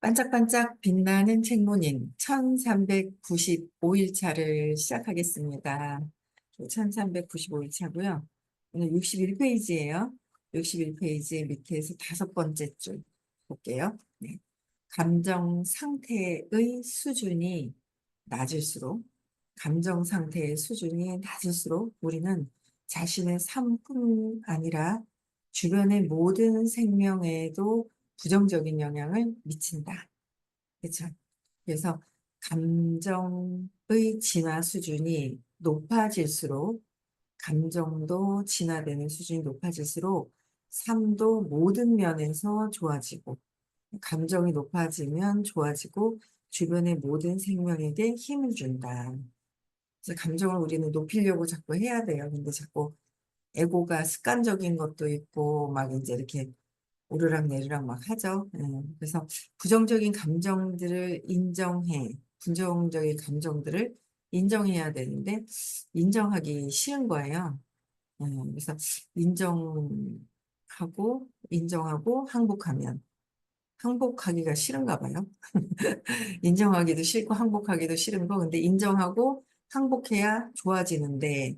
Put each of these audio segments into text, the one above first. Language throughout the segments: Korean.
반짝반짝 빛나는 책문인 1395일차를 시작하겠습니다. 1395일차고요. 오늘 61페이지예요. 61페이지 밑에서 다섯 번째 줄 볼게요. 네. 감정 상태의 수준이 낮을수록, 감정 상태의 수준이 낮을수록 우리는 자신의 삶뿐 아니라 주변의 모든 생명에도 부정적인 영향을 미친다. 그렇죠? 그래서 감정의 진화 수준이 높아질수록, 감정도 진화되는 수준이 높아질수록 삶도 모든 면에서 좋아지고, 감정이 높아지면 좋아지고 주변의 모든 생명에게 힘을 준다. 그래서 감정을 우리는 높이려고 자꾸 해야 돼요. 근데 자꾸 에고가 습관적인 것도 있고 막 이제 이렇게 오르락 내리락 막 하죠. 그래서 부정적인 감정들을 인정해. 부정적인 감정들을 인정해야 되는데 인정하기 싫은 거예요. 그래서 인정하고 항복하면 항복하기가 싫은가 봐요. 인정하기도 싫고 항복하기도 싫은 거. 근데 인정하고 항복해야 좋아지는데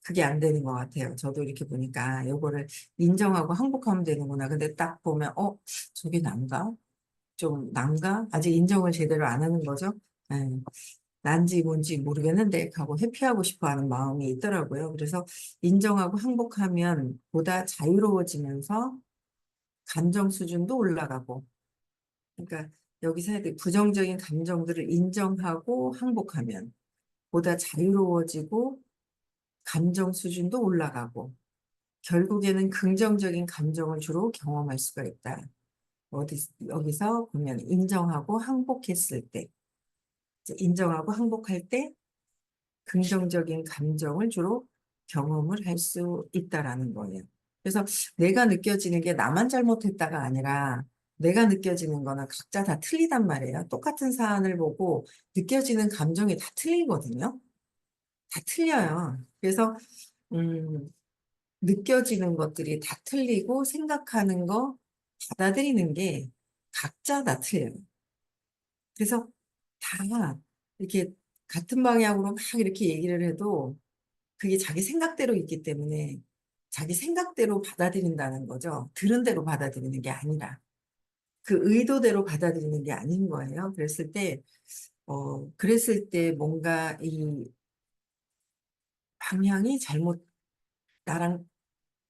그게 안 되는 것 같아요. 저도 이렇게 보니까 요거를 인정하고 항복하면 되는구나. 근데 딱 보면 저게 난가? 좀 난가? 아직 인정을 제대로 안 하는 거죠. 예, 난지 뭔지 모르겠는데 하고 회피하고 싶어 하는 마음이 있더라고요. 그래서 인정하고 항복하면 보다 자유로워지면서 감정 수준도 올라가고, 그러니까 여기서 해야 돼. 부정적인 감정들을 인정하고 항복하면 보다 자유로워지고 감정 수준도 올라가고 결국에는 긍정적인 감정을 주로 경험할 수가 있다. 여기서 보면 인정하고 항복했을 때, 이제 인정하고 항복할 때 긍정적인 감정을 주로 경험을 할 수 있다라는 거예요. 그래서 내가 느껴지는 게 나만 잘못했다가 아니라 내가 느껴지는 거는 각자 다 틀리단 말이에요. 똑같은 사안을 보고 느껴지는 감정이 다 틀리거든요. 다 틀려요. 그래서 음, 느껴지는 것들이 다 틀리고 생각하는 거 받아들이는 게 각자 다 틀려요. 그래서 다 이렇게 같은 방향으로 막 이렇게 얘기를 해도 그게 자기 생각대로 있기 때문에 자기 생각대로 받아들인다는 거죠. 들은 대로 받아들이는 게 아니라 그 의도대로 받아들이는 게 아닌 거예요. 그랬을 때 뭔가 이 방향이 나랑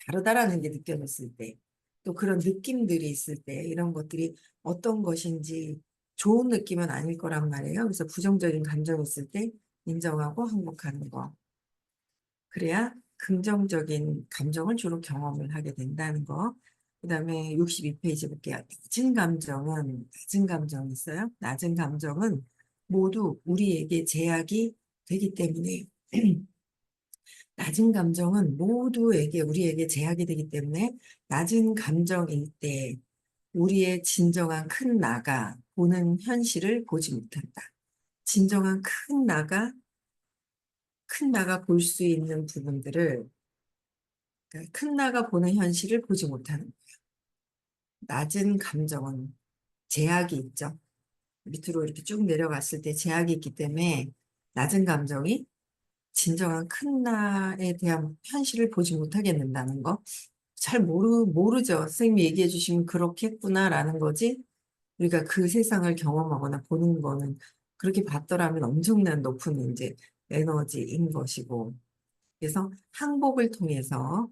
다르다라는 게 느껴졌을 때, 또 그런 느낌들이 있을 때, 이런 것들이 어떤 것인지 좋은 느낌은 아닐 거란 말이에요. 그래서 부정적인 감정이 있을 때 인정하고 항복하는 거. 그래야 긍정적인 감정을 주로 경험을 하게 된다는 거. 그 다음에 62페이지 볼게요. 낮은 감정이 있어요. 낮은 감정은 모두 우리에게 제약이 되기 때문에 낮은 감정은 모두에게 우리에게 제약이 되기 때문에 낮은 감정일 때 우리의 진정한 큰 나가 보는 현실을 보지 못한다. 진정한 큰 나가 볼 수 있는 부분들을, 그러니까 큰 나가 보는 현실을 보지 못하는 거예요. 낮은 감정은 제약이 있죠. 밑으로 이렇게 쭉 내려갔을 때 제약이 있기 때문에 낮은 감정이 진정한 큰 나에 대한 현실을 보지 못하게 된다는 거. 잘 모르죠. 선생님이 얘기해 주시면 그렇겠구나라는 거지. 우리가 그 세상을 경험하거나 보는 거는 그렇게 봤더라면 엄청난 높은 이제 에너지인 것이고. 그래서 항복을 통해서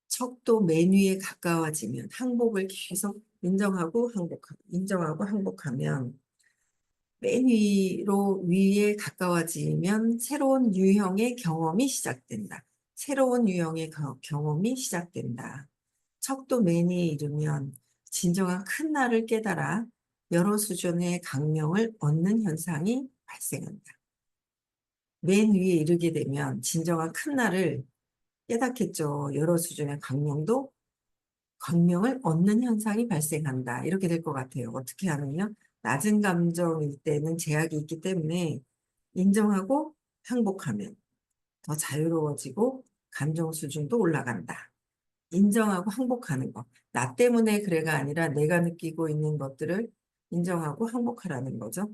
척도 맨 위에 가까워지면 항복을 계속 인정하고 항복하면 맨 위에 가까워지면 새로운 유형의 경험이 시작된다. 새로운 유형의 경험이 시작된다. 척도 맨이 이르면 진정한 큰 나를 깨달아 여러 수준의 강명을 얻는 현상이 발생한다. 맨 위에 이르게 되면 진정한 큰 나를 깨닫겠죠. 여러 수준의 강명을 얻는 현상이 발생한다. 이렇게 될 것 같아요. 어떻게 하면요? 낮은 감정일 때는 제약이 있기 때문에 인정하고 항복하면 더 자유로워지고 감정 수준도 올라간다. 인정하고 항복하는 거. 나 때문에 그래가 아니라 내가 느끼고 있는 것들을 인정하고 항복하라는 거죠.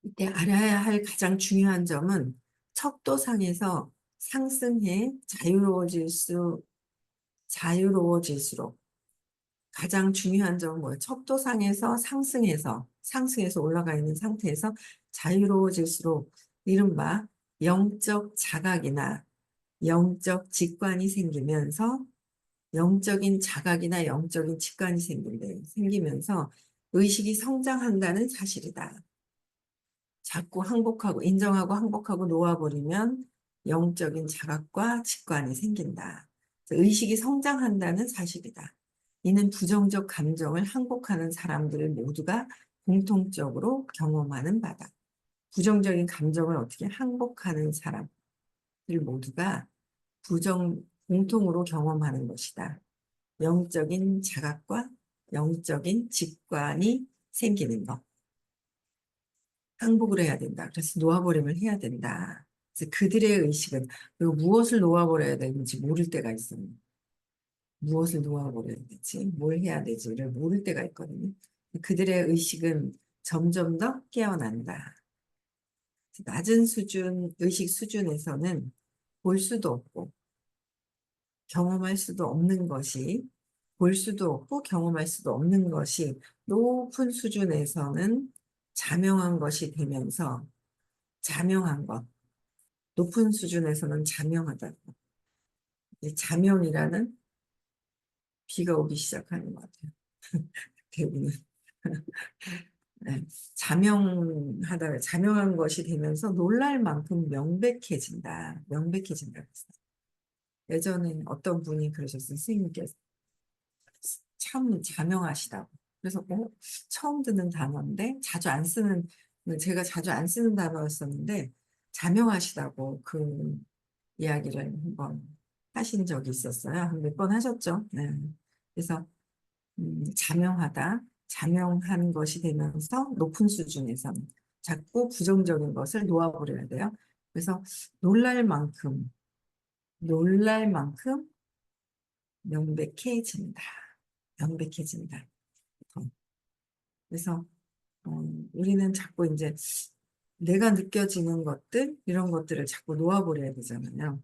이때 알아야 할 가장 중요한 점은 척도상에서 상승해 자유로워질수록 가장 중요한 점은 뭐예요? 척도상에서 상승해서 올라가 있는 상태에서 자유로워질수록 이른바 영적 자각이나 영적 직관이 생기면서 영적인 자각이나 영적인 직관이 생기면서 의식이 성장한다는 사실이다. 자꾸 항복하고 인정하고 항복하고 놓아버리면 영적인 자각과 직관이 생긴다. 의식이 성장한다는 사실이다. 이는 부정적 감정을 항복하는 사람들 모두가 공통적으로 경험하는 바다. 부정적인 감정을 어떻게 항복하는 사람들 모두가 공통으로 경험하는 것이다. 영적인 자각과 영적인 직관이 생기는 것. 항복을 해야 된다. 그래서 놓아버림을 해야 된다. 그래서 그들의 의식은 그리고 무엇을 놓아버려야 되는지 모를 때가 있어요. 무엇을 놓아버려야 되지, 뭘 해야 되지를 모를 때가 있거든요. 그들의 의식은 점점 더 깨어난다. 낮은 의식 수준에서는 볼 수도 없고 경험할 수도 없는 것이 볼 수도 없고 경험할 수도 없는 것이 높은 수준에서는 자명한 것이 되면서 자명한 것, 높은 수준에서는 자명하다. 이 자명이라는 비가 오기 시작하는 것 같아요. 대부분. 네. 자명한 것이 되면서 놀랄 만큼 명백해진다. 명백해진다. 그랬어요. 예전에 어떤 분이 그러셨어요. 스님께서 참 자명하시다고. 그래서 처음 듣는 단어인데 제가 자주 안 쓰는 단어였었는데 자명하시다고 그 이야기를 한번 하신 적이 있었어요. 몇 번 하셨죠. 네. 그래서 자명한 것이 되면서 높은 수준에서는 자꾸 부정적인 것을 놓아버려야 돼요. 그래서 놀랄 만큼, 놀랄 만큼 명백해진다. 명백해진다. 그래서 우리는 자꾸 이제 내가 느껴지는 것들, 이런 것들을 자꾸 놓아버려야 되잖아요.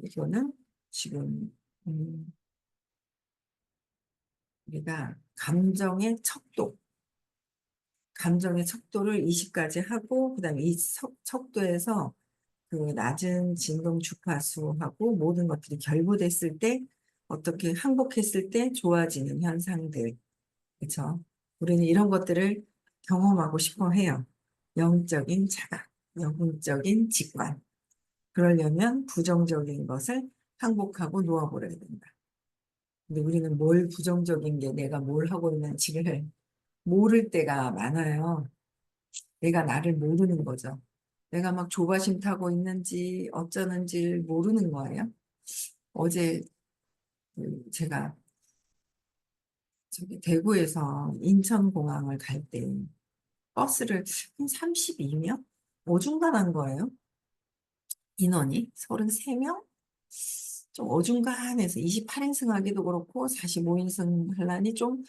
이거는 지금 우리가 감정의 척도를 20까지 하고, 그다음에 이 척도에서 그 낮은 진동 주파수하고 모든 것들이 결부됐을 때, 어떻게 항복했을 때 좋아지는 현상들, 그렇죠? 우리는 이런 것들을 경험하고 싶어 해요. 영적인 자각, 영적인 직관. 그러려면 부정적인 것을 항복하고 놓아버려야 된다. 근데 우리는 뭘 부정적인 게 내가 뭘 하고 있는지를 모를 때가 많아요. 내가 나를 모르는 거죠. 내가 막 조바심 타고 있는지 어쩌는지 모르는 거예요. 어제 제가 저기 대구에서 인천공항을 갈 때 버스를 한 32명? 어중간한 거예요. 인원이 33명? 좀 어중간해서 28인승 하기도 그렇고 45인승 하려니 좀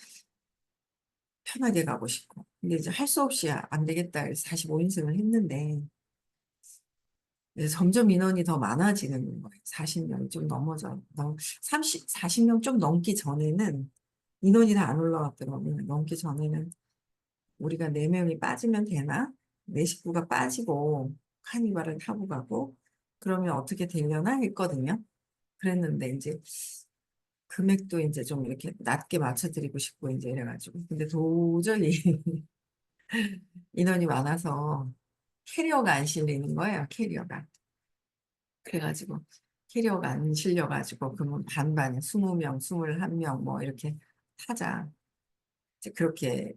편하게 가고 싶고. 근데 이제 할 수 없이 안 되겠다 해서 45인승을 했는데 이제 점점 인원이 더 많아지는 거예요. 40명이 좀 넘어져. 40명 좀 넘기 전에는 인원이 다 안 올라왔더라고요. 넘기 전에는 우리가 4명이 빠지면 되나? 내 식구가 빠지고 카니발을 타고 가고 그러면 어떻게 되려나 했거든요. 그랬는데 이제 금액도 이제 좀 이렇게 낮게 맞춰드리고 싶고 이제 이래가지고 근데 도저히 인원이 많아서 캐리어가 안 실리는 거예요. 캐리어가. 그래가지고 캐리어가 안 실려가지고 그러면 반반에 20명, 21명 뭐 이렇게 타자. 이제 그렇게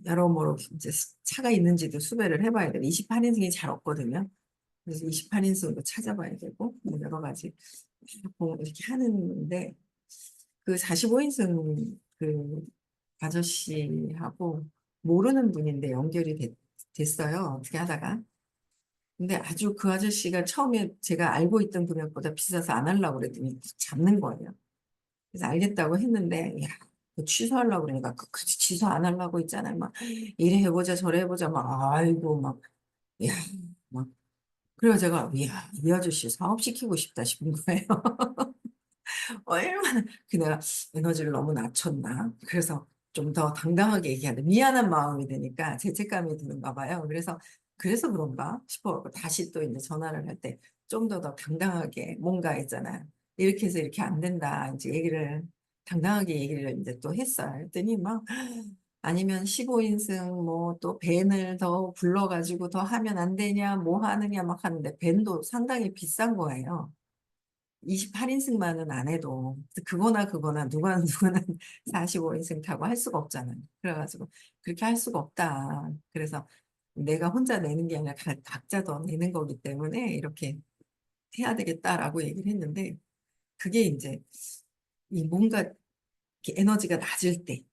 여러모로 이제 차가 있는지도 수배를 해봐야 되고 28인승이 잘 없거든요. 그래서 28인승도 찾아봐야 되고 뭐 여러 가지 이렇게 하는데 그 45인승 그 아저씨하고 모르는 분인데 됐어요. 어떻게 하다가. 근데 아주 그 아저씨가 처음에 제가 알고 있던 금액보다 비싸서 안 하려고 그랬더니 잡는 거예요. 그래서 알겠다고 했는데, 야, 그거 취소하려고 그러니까 끝까지 취소 안 하려고 했잖아요. 막, 이래 해보자, 저래 해보자, 막, 아이고, 막, 야, 막. 그래서 제가, 이야, 이 아저씨 사업시키고 싶다 싶은 거예요. 얼마나, 그 내가 에너지를 너무 낮췄나. 그래서 좀 더 당당하게 얘기하는, 미안한 마음이 드니까 죄책감이 드는가 봐요. 그래서 그런가 싶어. 다시 또 이제 전화를 할 때 좀 더 당당하게 뭔가 있잖아요. 이렇게 해서 이렇게 안 된다. 이제 당당하게 얘기를 이제 또 했어요. 했더니 막, 아니면 15인승 뭐 또 밴을 더 불러가지고 더 하면 안 되냐, 뭐 하느냐 막 하는데 밴도 상당히 비싼 거예요. 28인승만은 안 해도 그거나 누구나 45인승 타고 할 수가 없잖아요. 그래가지고 그렇게 할 수가 없다. 그래서 내가 혼자 내는 게 아니라 각자 더 내는 거기 때문에 이렇게 해야 되겠다라고 얘기를 했는데 그게 이제 이 뭔가 이렇게 에너지가 낮을 때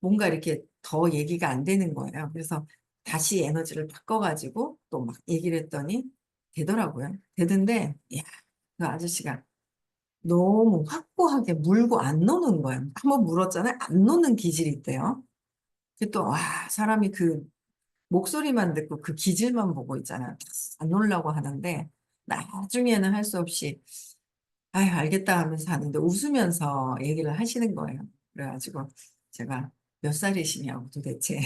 뭔가 이렇게 더 얘기가 안 되는 거예요. 그래서 다시 에너지를 바꿔가지고 또 막 얘기를 했더니 되더라고요. 되던데, 야, 그 아저씨가 너무 확고하게 물고 안 노는 거예요. 한번 물었잖아요. 안 노는 기질이 있대요. 그 또, 와, 사람이 그 목소리만 듣고 그 기질만 보고 있잖아요. 안 놀라고 하는데, 나중에는 할 수 없이, 아유, 알겠다 하면서 하는데 웃으면서 얘기를 하시는 거예요. 그래가지고 제가 몇 살이시냐고 도대체.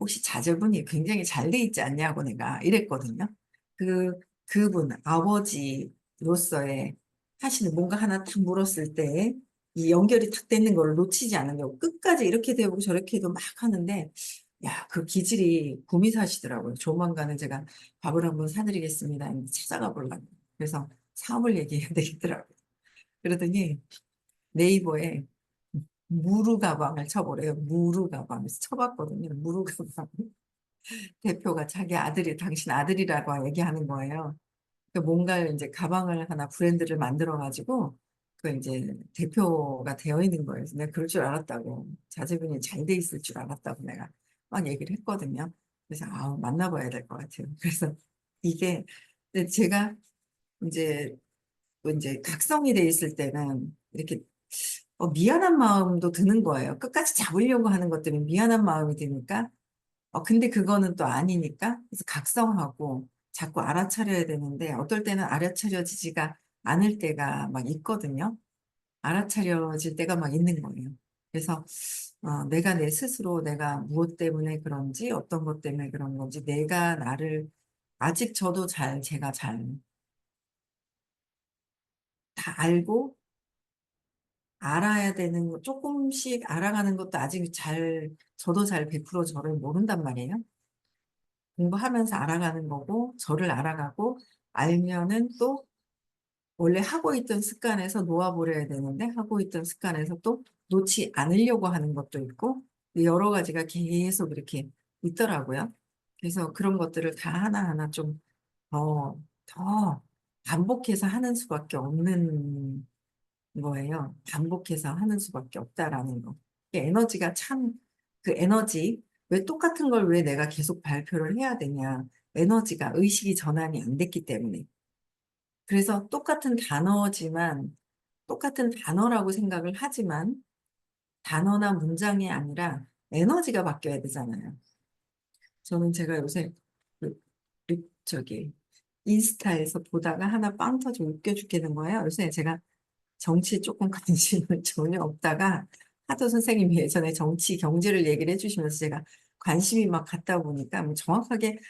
혹시 자제분이 굉장히 잘 돼 있지 않냐고 내가 이랬거든요. 그, 그분, 아버지로서의 하시는 뭔가 하나 탁 물었을 때 이 연결이 탁 되는 걸 놓치지 않으려고 끝까지 이렇게 되고 저렇게 해도 막 하는데 야, 그 기질이 구미사시더라고요. 조만간은 제가 밥을 한번 사드리겠습니다. 찾아가 보려고. 그래서 사업을 얘기해야 되겠더라고요. 그러더니 네이버에 무르 가방을 쳐보래요. 무르 가방을 쳐봤거든요. 무르 가방. 대표가 자기 아들이 당신 아들이라고 얘기하는 거예요. 그 뭔가를 이제 가방을 하나 브랜드를 만들어 가지고 그 이제 대표가 되어 있는 거예요. 그래서 내가 그럴 줄 알았다고 자제분이 잘 돼 있을 줄 알았다고 내가 막 얘기를 했거든요. 그래서 만나봐야 될 것 같아요. 그래서 이게 근데 제가 이제 또 이제 각성이 돼 있을 때는 이렇게 미안한 마음도 드는 거예요. 끝까지 잡으려고 하는 것 때문에 미안한 마음이 드니까 근데 그거는 또 아니니까, 그래서 각성하고 자꾸 알아차려야 되는데, 어떨 때는 알아차려지지가 않을 때가 막 있거든요. 알아차려질 때가 막 있는 거예요. 그래서, 내가 내 스스로 내가 무엇 때문에 그런지, 어떤 것 때문에 그런 건지, 내가 나를, 아직 저도 제가 잘 다 알고, 알아야 되는 거, 조금씩 알아가는 것도 아직 저도 잘 100% 저를 모른단 말이에요. 공부하면서 알아가는 거고, 저를 알아가고, 알면은 또 원래 하고 있던 습관에서 놓아버려야 되는데, 하고 있던 습관에서 또 놓지 않으려고 하는 것도 있고, 여러 가지가 계속 이렇게 있더라고요. 그래서 그런 것들을 다 하나하나 좀 더 반복해서 하는 수밖에 없는 거예요. 반복해서 하는 수밖에 없다라는 거. 이게 에너지가 참, 그 에너지, 왜 똑같은 걸 왜 내가 계속 발표를 해야 되냐. 에너지가 의식이 전환이 안 됐기 때문에. 그래서 똑같은 단어라고 생각을 하지만, 단어나 문장이 아니라 에너지가 바뀌어야 되잖아요. 저는 제가 요새, 그, 저기, 인스타에서 보다가 하나 빵 터져 웃겨 죽겠는 거예요. 요새 제가 정치에 조금 관심은 전혀 없다가 하도 선생님이 예전에 정치 경제를 얘기를 해주시면서 제가 관심이 막 갔다 보니까 뭐 정확하게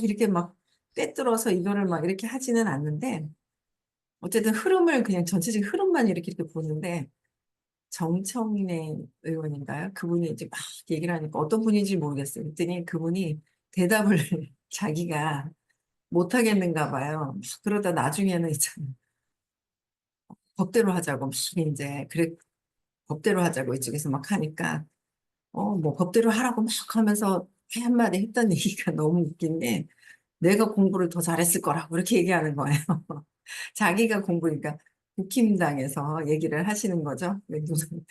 이렇게 막 꿰뚫어서 이거를 막 이렇게 하지는 않는데 어쨌든 흐름을 그냥 전체적인 흐름만 이렇게 보는데 정청래 의원인가요? 그분이 이제 막 얘기를 하니까 어떤 분인지 모르겠어요. 그랬더니 그분이 대답을 자기가 못 하겠는가 봐요. 그러다 나중에는 이제 법대로 하자고 막 이제 그래 법대로 하자고 이쪽에서 막 하니까 뭐 법대로 하라고 막 하면서 한마디 했던 얘기가 너무 웃긴 게 내가 공부를 더 잘했을 거라고 그렇게 얘기하는 거예요. 자기가 공부니까 국힘당에서 얘기를 하시는 거죠. 무슨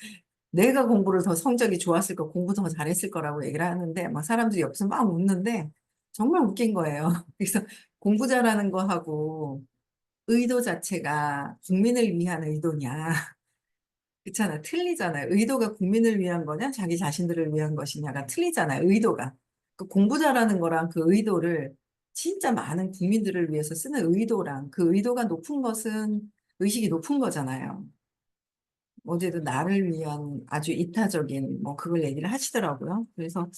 내가 공부를 더 성적이 좋았을 거 공부 더 잘했을 거라고 얘기를 하는데 막 사람들이 옆에서 막 웃는데 정말 웃긴 거예요. 그래서 공부 잘하는 거 하고 의도 자체가 국민을 위한 의도냐. 그렇잖아요. 틀리잖아요. 의도가 국민을 위한 거냐, 자기 자신들을 위한 것이냐가 틀리잖아요. 의도가. 그 공부 잘하는 거랑 그 의도를 진짜 많은 국민들을 위해서 쓰는 의도랑 그 의도가 높은 것은 의식이 높은 거잖아요. 어제도 나를 위한 아주 이타적인 뭐 그걸 얘기를 하시더라고요. 그래서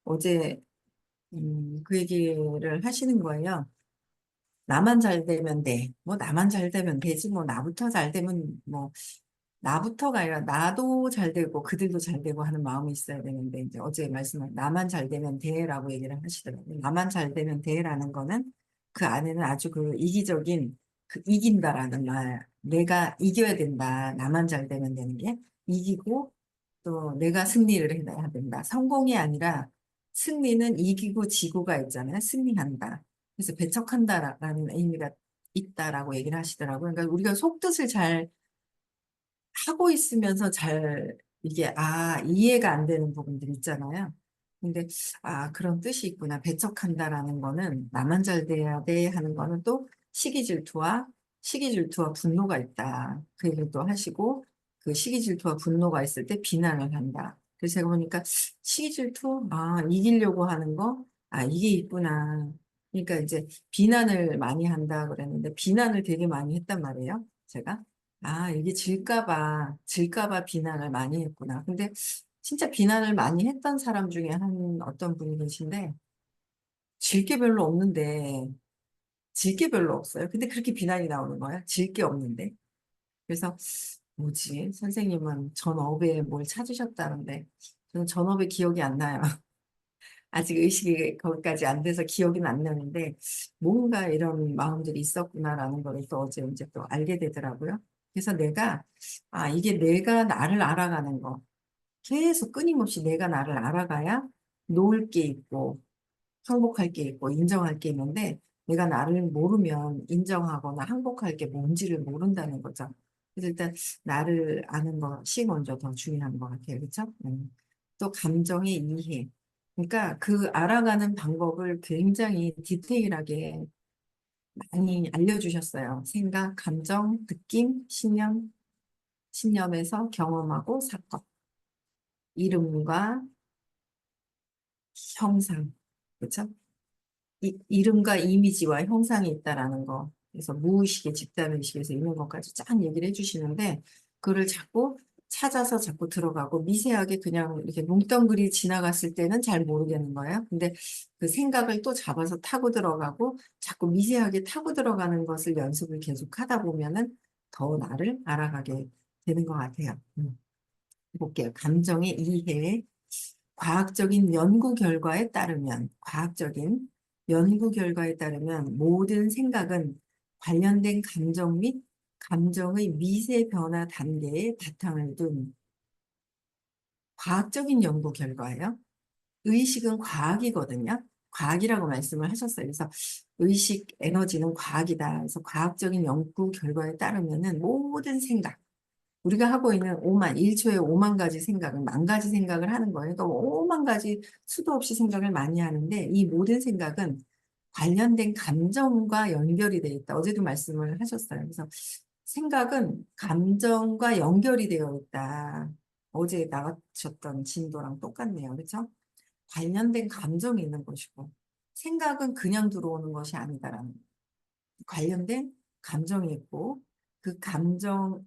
어제 그 얘기를 하시는 거예요. 나만 잘 되면 돼. 뭐 나만 잘 되면 되지. 뭐 나부터 잘 되면 뭐 나부터가 아니라 나도 잘 되고 그들도 잘 되고 하는 마음이 있어야 되는데 이제 어제 말씀한 나만 잘 되면 돼라고 얘기를 하시더라고요. 나만 잘 되면 돼라는 거는 그 안에는 아주 그 이기적인 그 이긴다라는 말, 내가 이겨야 된다. 나만 잘 되면 되는 게 이기고 또 내가 승리를 해야 된다. 성공이 아니라 승리는 이기고 지고가 있잖아요. 승리한다. 그래서 배척한다라는 의미가 있다라고 얘기를 하시더라고요. 그러니까 우리가 속뜻을 잘 하고 있으면서 잘 이게 이해가 안 되는 부분들 있잖아요. 근데 그런 뜻이 있구나. 배척한다라는 거는 나만 잘 돼야 돼 하는 거는 또 시기 질투와 분노가 있다. 그 얘기를 또 하시고 그 시기 질투와 분노가 있을 때 비난을 한다. 그래서 제가 보니까 시기 질투 이기려고 하는 거 이게 있구나. 그러니까 이제 비난을 많이 한다 그랬는데 비난을 되게 많이 했단 말이에요. 제가. 이게 질까봐 비난을 많이 했구나. 근데 진짜 비난을 많이 했던 사람 중에 한 어떤 분이 계신데, 질 게 별로 없는데, 질 게 별로 없어요. 근데 그렇게 비난이 나오는 거야. 질 게 없는데. 그래서, 뭐지? 선생님은 전업에 뭘 찾으셨다는데, 저는 전업에 기억이 안 나요. 아직 의식이 거기까지 안 돼서 기억은 안 나는데 뭔가 이런 마음들이 있었구나라는 걸 또 어제 이제 또 알게 되더라고요. 그래서 이게 내가 나를 알아가는 거. 계속 끊임없이 내가 나를 알아가야 놓을 게 있고 항복할 게 있고 인정할 게 있는데 내가 나를 모르면 인정하거나 항복할 게 뭔지를 모른다는 거죠. 그래서 일단 나를 아는 것이 먼저 더 중요한 것 같아요. 그렇죠? 또 감정의 이해. 그러니까 그 알아가는 방법을 굉장히 디테일하게 많이 알려주셨어요. 생각, 감정, 느낌, 신념에서 경험하고 사건, 이름과 형상. 그렇죠? 이름과 이미지와 형상이 있다라는 거. 그래서 무의식의 집단의식에서 있는 것까지 쫙 얘기를 해주시는데, 그를 자꾸 찾아서 자꾸 들어가고 미세하게 그냥 이렇게 뭉텅그리 지나갔을 때는 잘 모르겠는 거예요. 근데 그 생각을 또 잡아서 타고 들어가고 자꾸 미세하게 타고 들어가는 것을 연습을 계속 하다 보면은 더 나를 알아가게 되는 것 같아요. 볼게요. 감정의 이해. 과학적인 연구 결과에 따르면 모든 생각은 관련된 감정 및 감정의 미세 변화 단계에 바탕을 둔 과학적인 연구 결과예요. 의식은 과학이거든요. 과학이라고 말씀을 하셨어요. 그래서 의식 에너지는 과학이다. 그래서 과학적인 연구 결과에 따르면은 모든 생각, 우리가 하고 있는 1초에 5만 가지 생각을, 만 가지 생각을 하는 거예요. 그러니까 5만 가지 수도 없이 생각을 많이 하는데 이 모든 생각은 관련된 감정과 연결이 되어 있다. 어제도 말씀을 하셨어요. 그래서 생각은 감정과 연결이 되어 있다. 어제 나가셨던 진도랑 똑같네요. 그렇죠? 관련된 감정이 있는 것이고 생각은 그냥 들어오는 것이 아니다라는 관련된 감정이 있고 그 감정에서의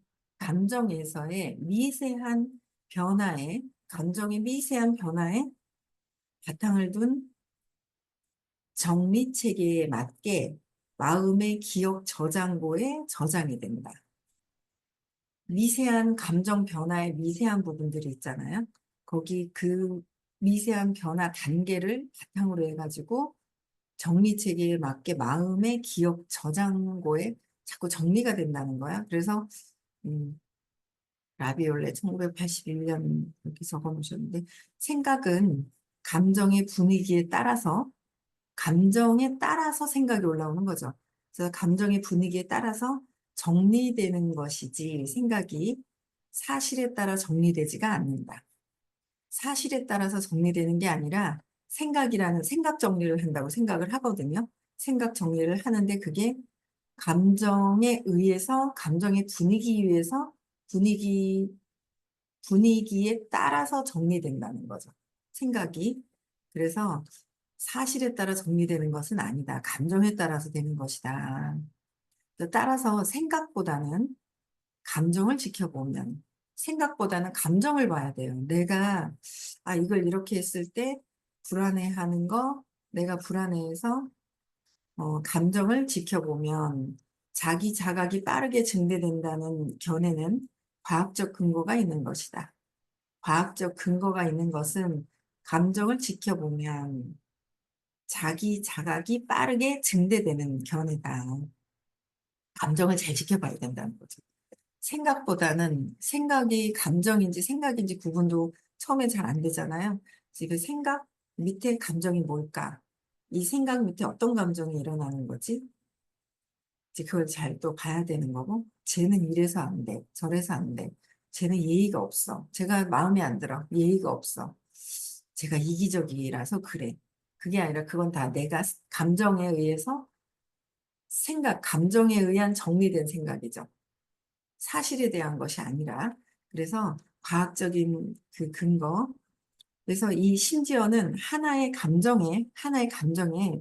감정의 미세한 변화에 바탕을 둔 정리 체계에 맞게 마음의 기억 저장고에 저장이 된다. 미세한 감정 변화의 미세한 부분들이 있잖아요. 거기 그 미세한 변화 단계를 바탕으로 해가지고 정리 체계에 맞게 마음의 기억 저장고에 자꾸 정리가 된다는 거야. 그래서 음, 라비올레 1981년 이렇게 적어 놓으셨는데 생각은 감정에 따라서 생각이 올라오는 거죠. 그래서 감정의 분위기에 따라서 정리되는 것이지 생각이 사실에 따라 정리되지가 않는다. 사실에 따라서 정리되는 게 아니라 생각이라는 생각 정리를 한다고 생각을 하거든요. 생각 정리를 하는데 그게 감정에 의해서, 감정의 분위기에 분위기, 분위기에 따라서 정리된다는 거죠. 생각이. 그래서 사실에 따라 정리되는 것은 아니다. 감정에 따라서 되는 것이다. 따라서 생각보다는 감정을 지켜보면, 생각보다는 감정을 봐야 돼요. 내가, 이걸 이렇게 했을 때 불안해하는 거, 내가 불안해해서 감정을 지켜보면 자기 자각이 빠르게 증대된다는 견해는 과학적 근거가 있는 것이다. 과학적 근거가 있는 것은 감정을 지켜보면 자기 자각이 빠르게 증대되는 견해다. 감정을 잘 지켜봐야 된다는 거죠. 생각보다는 생각이 감정인지 생각인지 구분도 처음에 잘 안 되잖아요. 지금 생각 밑에 감정이 뭘까? 이 생각 밑에 어떤 감정이 일어나는 거지? 이제 그걸 잘 또 봐야 되는 거고, 쟤는 이래서 안 돼, 저래서 안 돼, 쟤는 예의가 없어, 제가 마음에 안 들어, 예의가 없어, 제가 이기적이라서 그래. 그게 아니라 그건 다 내가 감정에 의해서 감정에 의한 정리된 생각이죠. 사실에 대한 것이 아니라. 그래서 과학적인 그 근거, 그래서 이 심지어는 하나의 감정에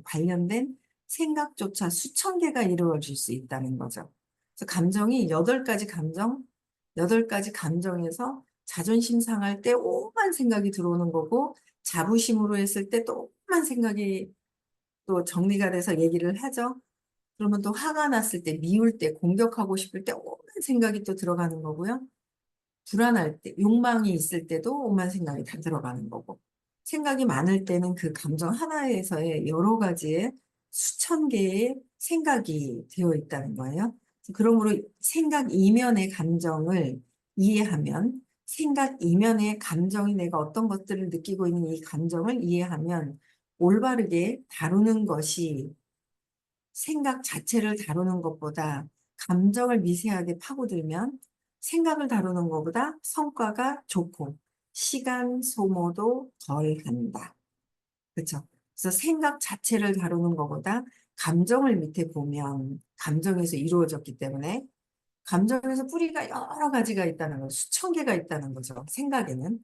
관련된 생각조차 수천 개가 이루어질 수 있다는 거죠. 그래서 감정이 여덟 가지 감정에서 자존심 상할 때 오만 생각이 들어오는 거고, 자부심으로 했을 때 또 오만 생각이 또 정리가 돼서 얘기를 하죠. 그러면 또 화가 났을 때, 미울 때, 공격하고 싶을 때 오만 생각이 또 들어가는 거고요. 불안할 때, 욕망이 있을 때도 오만 생각이 다 들어가는 거고. 생각이 많을 때는 그 감정 하나에서의 여러 가지의 수천 개의 생각이 되어 있다는 거예요. 그러므로 생각 이면의 감정을 이해하면, 생각 이면의 감정이 내가 어떤 것들을 느끼고 있는 이 감정을 이해하면 올바르게 다루는 것이 생각 자체를 다루는 것보다 감정을 미세하게 파고들면 생각을 다루는 것보다 성과가 좋고 시간 소모도 덜 한다. 그렇죠? 그래서 생각 자체를 다루는 것보다 감정을 밑에 보면 감정에서 이루어졌기 때문에 감정에서 뿌리가 여러 가지가 있다는 거, 수천 개가 있다는 거죠. 생각에는.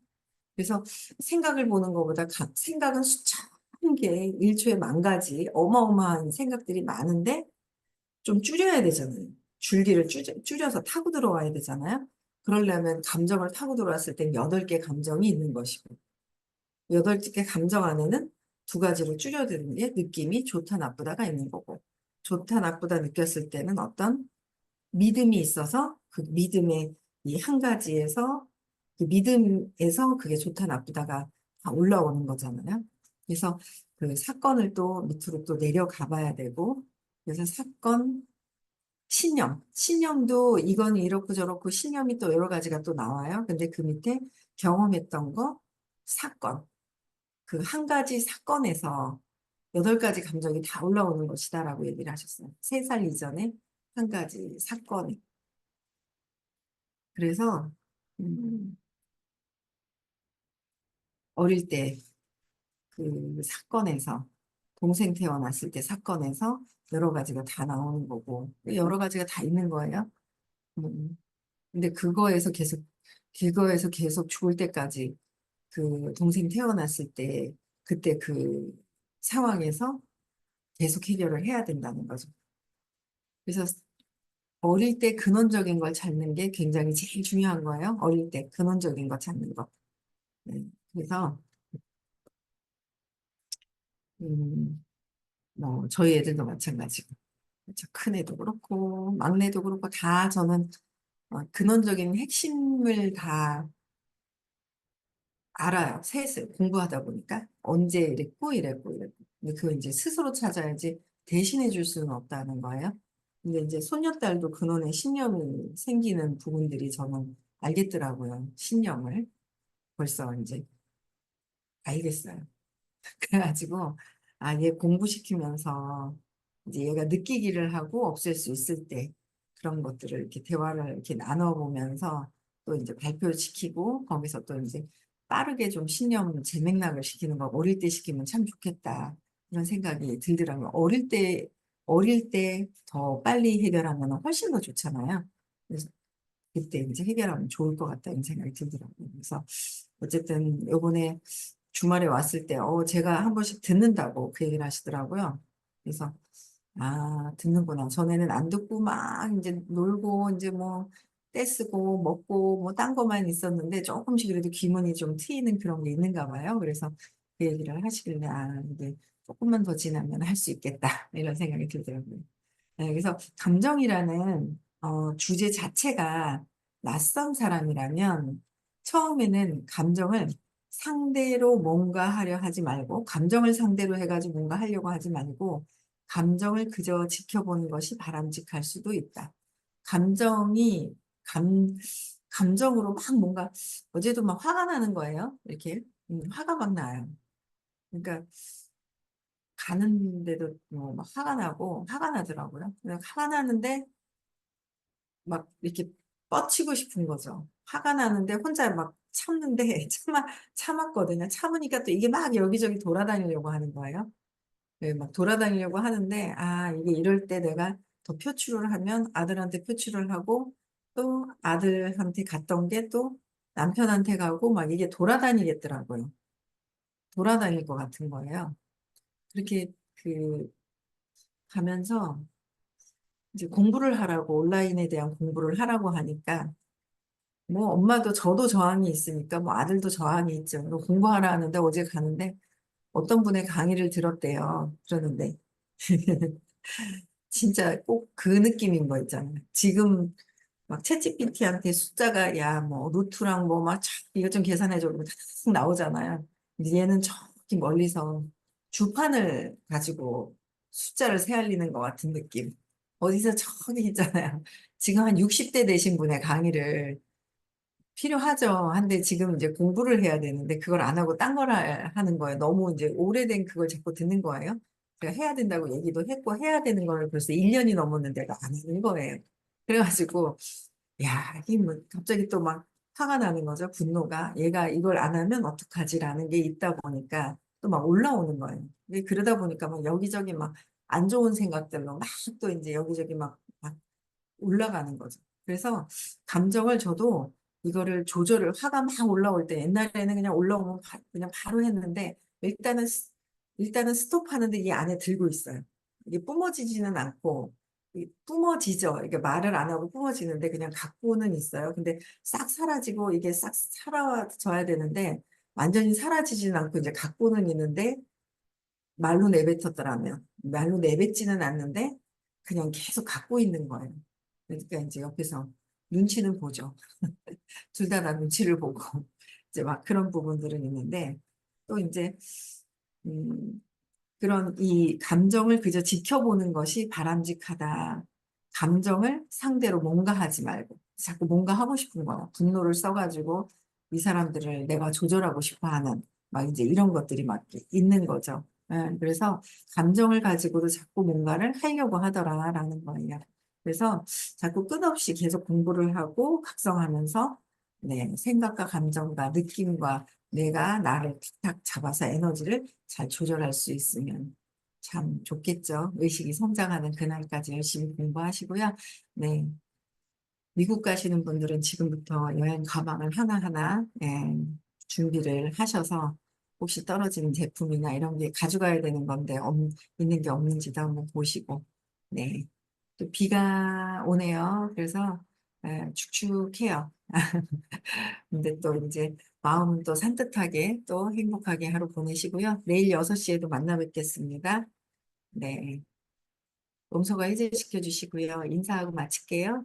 그래서 생각을 보는 것보다 생각은 수천 개, 일초에 만 가지 어마어마한 생각들이 많은데 좀 줄여야 되잖아요. 줄기를 줄여서 타고 들어와야 되잖아요. 그러려면 감정을 타고 들어왔을 땐 8개 감정이 있는 것이고, 8개 감정 안에는 두 가지로 줄여드는 게 느낌이 좋다, 나쁘다가 있는 거고, 좋다, 나쁘다 느꼈을 때는 어떤 믿음이 있어서 그 믿음의 이 한 가지에서 그 믿음에서 그게 좋다, 나쁘다가 다 올라오는 거잖아요. 그래서 그 사건을 또 밑으로 또 내려가 봐야 되고, 그래서 신념도 이건 이렇고 저렇고 신념이 또 여러 가지가 또 나와요. 근데 그 밑에 경험했던 거, 사건, 그 한 가지 사건에서 8가지 감정이 다 올라오는 것이다라고 얘기를 하셨어요. 3살 이전에 한 가지 사건에. 그래서 음, 어릴 때 그 사건에서 동생 태어났을 때 사건에서 여러 가지가 다 나오는 거고 여러 가지가 다 있는 거예요. 음, 근데 그거에서 계속 죽을 때까지 그 동생 태어났을 때 그때 그 상황에서 계속 해결을 해야 된다는 거죠. 그래서 어릴 때 근원적인 걸 찾는 게 굉장히 제일 중요한 거예요. 어릴 때 근원적인 거 찾는 거. 네. 그래서 음, 뭐 저희 애들도 마찬가지고 그렇죠. 큰 애도 그렇고 막내도 그렇고 다 저는 근원적인 핵심을 다 알아요. 셋을 공부하다 보니까 언제 이랬고. 근데 그거 이제 스스로 찾아야지 대신해 줄 수는 없다는 거예요. 근데 이제 손녀딸도 근원에 신념이 생기는 부분들이 저는 알겠더라고요. 신념을 벌써 이제 알겠어요. 그래가지고 얘 공부시키면서 이제 얘가 느끼기를 하고 없앨 수 있을 때 그런 것들을 이렇게 대화를 이렇게 나눠보면서 또 이제 발표시키고 거기서 또 이제 빠르게 좀 신념 재맥락을 시키는 거 어릴 때 시키면 참 좋겠다. 이런 생각이 들더라고요. 어릴 때 더 빨리 해결하면 훨씬 더 좋잖아요. 그래서 그때 이제 해결하면 좋을 것 같다 이런 생각이 들더라고요. 그래서 어쨌든 요번에 주말에 왔을 때 제가 한 번씩 듣는다고 그 얘기를 하시더라고요. 그래서 아 듣는구나. 전에는 안 듣고 막 이제 놀고 이제 뭐 떼쓰고 먹고 뭐 딴 거만 있었는데 조금씩 그래도 기분이 좀 트이는 그런 게 있는가 봐요. 그래서 그 얘기를 하시길래 아 이게 조금만 더 지나면 할 수 있겠다 이런 생각이 들더라고요. 네, 그래서 감정이라는 주제 자체가 낯선 사람이라면 처음에는 감정을 상대로 뭔가 하려 하지 말고 감정을 상대로 해가지고 뭔가 하려고 하지 말고 감정을 그저 지켜보는 것이 바람직할 수도 있다. 감정이 감 감정으로 막 뭔가 어제도 막 화가 나는 거예요. 이렇게 화가 막 나요. 그러니까 가는데도 막 화가 나더라고요. 그냥 화가 나는데 막 이렇게 뻗치고 싶은 거죠. 화가 나는데 혼자 막 참는데 참았거든요. 참으니까 또 이게 막 여기저기 돌아다니려고 하는 거예요. 네, 막 돌아다니려고 하는데 아 이게 이럴 때 내가 더 표출을 하면 아들한테 표출을 하고 또 아들한테 갔던 게 또 남편한테 가고 막 이게 돌아다니겠더라고요. 돌아다닐 것 같은 거예요. 그렇게 그 가면서 이제 공부를 하라고 온라인에 대한 공부를 하라고 하니까 뭐 엄마도 저도 저항이 있으니까 뭐 아들도 저항이 있죠. 뭐 공부하라 하는데 어제 가는데 어떤 분의 강의를 들었대요. 그러는데 진짜 꼭 그 느낌인 거 있잖아요. 지금 막 챗GPT한테 숫자가 야 뭐 루트랑 뭐 막 이거 좀 계산해줘 그러면 탁 나오잖아요. 근데 얘는 저기 멀리서 주판을 가지고 숫자를 세알리는 것 같은 느낌. 어디서 저기 있잖아요. 지금 한 60대 되신 분의 강의를 필요하죠. 한데 지금 이제 공부를 해야 되는데 그걸 안 하고 딴 걸 하는 거예요. 너무 이제 오래된 그걸 자꾸 듣는 거예요. 제가 해야 된다고 얘기도 했고 해야 되는 걸 벌써 1년이 넘었는데도 안 하는 거예요. 그래가지고 야, 이게 뭐 갑자기 또 막 화가 나는 거죠. 분노가. 얘가 이걸 안 하면 어떡하지라는 게 있다 보니까 또 막 올라오는 거예요. 근데 그러다 보니까 막 여기저기 막 안 좋은 생각들로 막 또 이제 여기저기 막 올라가는 거죠. 그래서 감정을 저도 이거를 조절을 화가 막 올라올 때 옛날에는 그냥 올라오면 그냥 바로 했는데 일단은 일단은 스톱하는데 이 안에 들고 있어요. 이게 뿜어지지는 않고 뿜어지죠. 이게 말을 안 하고 뿜어지는데 그냥 갖고는 있어요. 근데 싹 사라지고 이게 싹 사라져야 되는데 완전히 사라지지는 않고 이제 갖고는 있는데 말로 내뱉었더라면 말로 내뱉지는 않는데 그냥 계속 갖고 있는 거예요. 그러니까 이제 옆에서 눈치는 보죠. 둘 다 눈치를 보고 이제 막 그런 부분들은 있는데 또 이제 음, 그런 이 감정을 그저 지켜보는 것이 바람직하다. 감정을 상대로 뭔가 하지 말고 자꾸 뭔가 하고 싶은 거야. 분노를 써가지고 이 사람들을 내가 조절하고 싶어 하는 막 이제 이런 것들이 막 있는 거죠. 예, 그래서 감정을 가지고도 자꾸 뭔가를 하려고 하더라라는 거예요. 그래서 자꾸 끝없이 계속 공부를 하고 각성하면서 네, 생각과 감정과 느낌과 내가 나를 탁탁 잡아서 에너지를 잘 조절할 수 있으면 참 좋겠죠. 의식이 성장하는 그날까지 열심히 공부하시고요. 네. 미국 가시는 분들은 지금부터 여행 가방을 하나하나 준비를 하셔서 혹시 떨어지는 제품이나 이런 게 가져가야 되는 건데 있는 게 없는지도 한번 보시고 네. 또 비가 오네요. 그래서 축축해요. 근데 또 이제 마음은 또 산뜻하게 또 행복하게 하루 보내시고요. 내일 6시에도 만나 뵙겠습니다. 네. 음소거 해제시켜 주시고요. 인사하고 마칠게요.